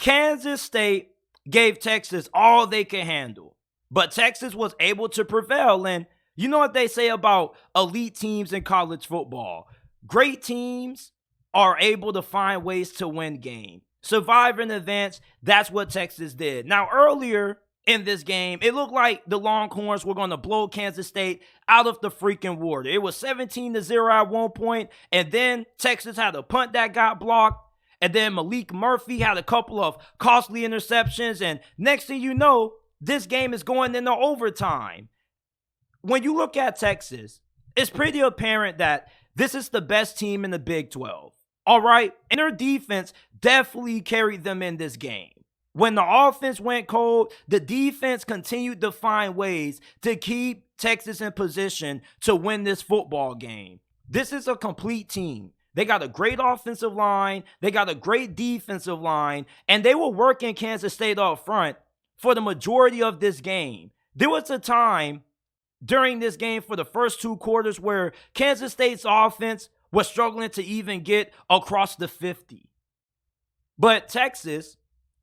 Kansas State gave Texas all they could handle, but Texas was able to prevail. And you know what they say about elite teams in college football? Great teams are able to find ways to win games. Survive and advance, that's what Texas did. Now, earlier in this game, it looked like the Longhorns were going to blow Kansas State out of the freaking water. It was 17-0 at one point, and then Texas had a punt that got blocked, and then Malik Murphy had a couple of costly interceptions, and next thing you know, this game is going into overtime. When you look at Texas, it's pretty apparent that this is the best team in the Big 12. All right? And their defense definitely carried them in this game. When the offense went cold, the defense continued to find ways to keep Texas in position to win this football game. This is a complete team. They got a great offensive line. They got a great defensive line. And they were working Kansas State up front for the majority of this game. There was a time during this game for the first two quarters where Kansas State's offense was struggling to even get across the 50. But Texas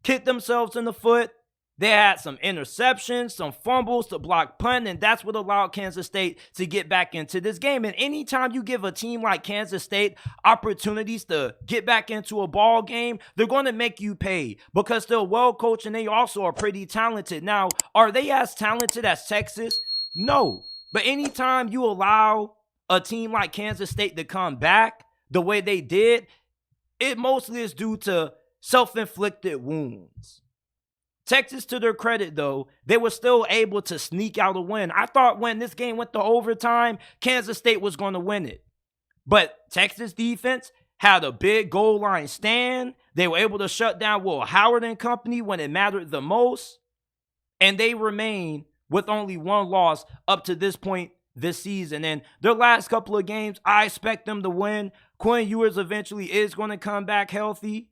kicked themselves in the foot. They had some interceptions, some fumbles to block punt, and that's what allowed Kansas State to get back into this game. And anytime you give a team like Kansas State opportunities to get back into a ball game, they're going to make you pay because they're well coached and they also are pretty talented. Now, are they as talented as Texas? No. But anytime you allow a team like Kansas State to come back the way they did, it mostly is due to self-inflicted wounds. Texas, to their credit, though, they were still able to sneak out a win. I thought when this game went to overtime, Kansas State was going to win it. But Texas defense had a big goal line stand. They were able to shut down Will Howard and company when it mattered the most. And they remain with only one loss up to this point this season. And their last couple of games, I expect them to win. Quinn Ewers eventually is going to come back healthy.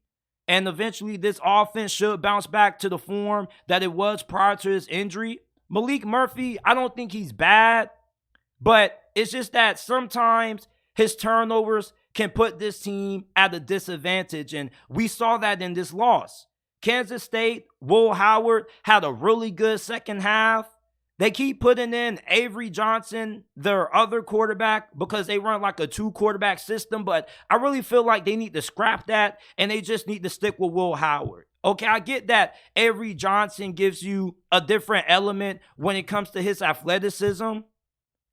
And eventually this offense should bounce back to the form that it was prior to his injury. Malik Murphy, I don't think he's bad. But it's just that sometimes his turnovers can put this team at a disadvantage. And we saw that in this loss. Kansas State, Will Howard had a really good second half. They keep putting in Avery Johnson, their other quarterback, because they run like a two-quarterback system. But I really feel like they need to scrap that, and they just need to stick with Will Howard. Okay, I get that Avery Johnson gives you a different element when it comes to his athleticism,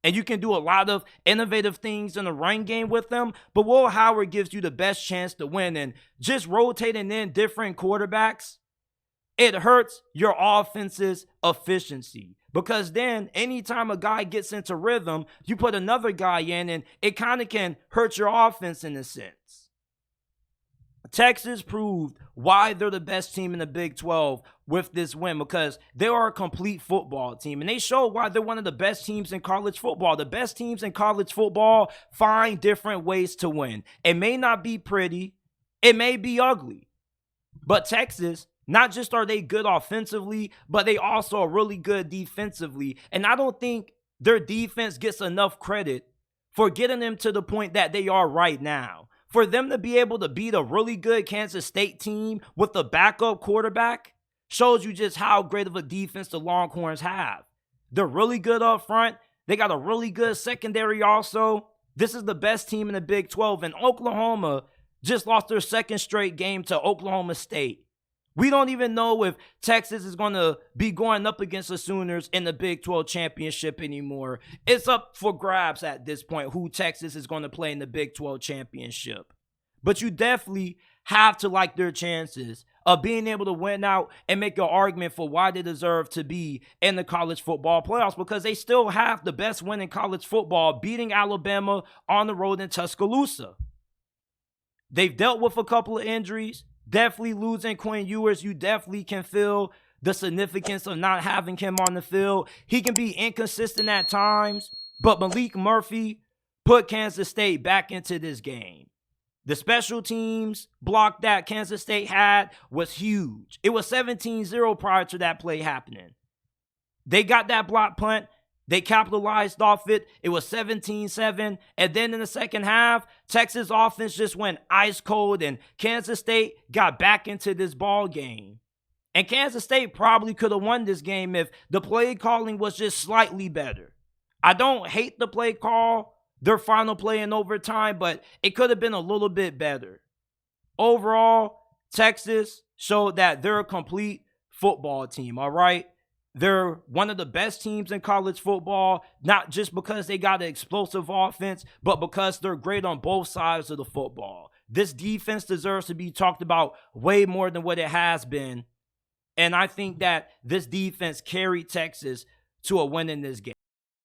and you can do a lot of innovative things in the run game with them. But Will Howard gives you the best chance to win, and just rotating in different quarterbacks, it hurts your offense's efficiency. Because then anytime a guy gets into rhythm, you put another guy in and it kind of can hurt your offense in a sense. Texas proved why they're the best team in the Big 12 with this win because they are a complete football team. And they showed why they're one of the best teams in college football. The best teams in college football find different ways to win. It may not be pretty. It may be ugly. But Texas, not just are they good offensively, but they also are really good defensively. And I don't think their defense gets enough credit for getting them to the point that they are right now. For them to be able to beat a really good Kansas State team with a backup quarterback shows you just how great of a defense the Longhorns have. They're really good up front. They got a really good secondary also. This is the best team in the Big 12. And Oklahoma just lost their second straight game to Oklahoma State. We don't even know if Texas is going to be going up against the Sooners in the Big 12 championship anymore. It's up for grabs at this point who Texas is going to play in the Big 12 championship. But you definitely have to like their chances of being able to win out and make an argument for why they deserve to be in the college football playoffs because they still have the best win in college football, beating Alabama on the road in Tuscaloosa. They've dealt with a couple of injuries. Definitely losing Quinn Ewers, you definitely can feel the significance of not having him on the field. He can be inconsistent at times, but Malik Murphy put Kansas State back into this game. The special teams block that Kansas State had was huge. It was 17-0 prior to that play happening. They got that block punt, They capitalized off it. It was 17-7. And then in the second half, Texas offense just went ice cold, and Kansas State got back into this ball game. And Kansas State probably could have won this game if the play calling was just slightly better. I don't hate the play call, their final play in overtime, but it could have been a little bit better. Overall, Texas showed that they're a complete football team, all right? They're one of the best teams in college football, not just because they got an explosive offense, but because they're great on both sides of the football. This defense deserves to be talked about way more than what it has been. And I think that this defense carried Texas to a win in this game.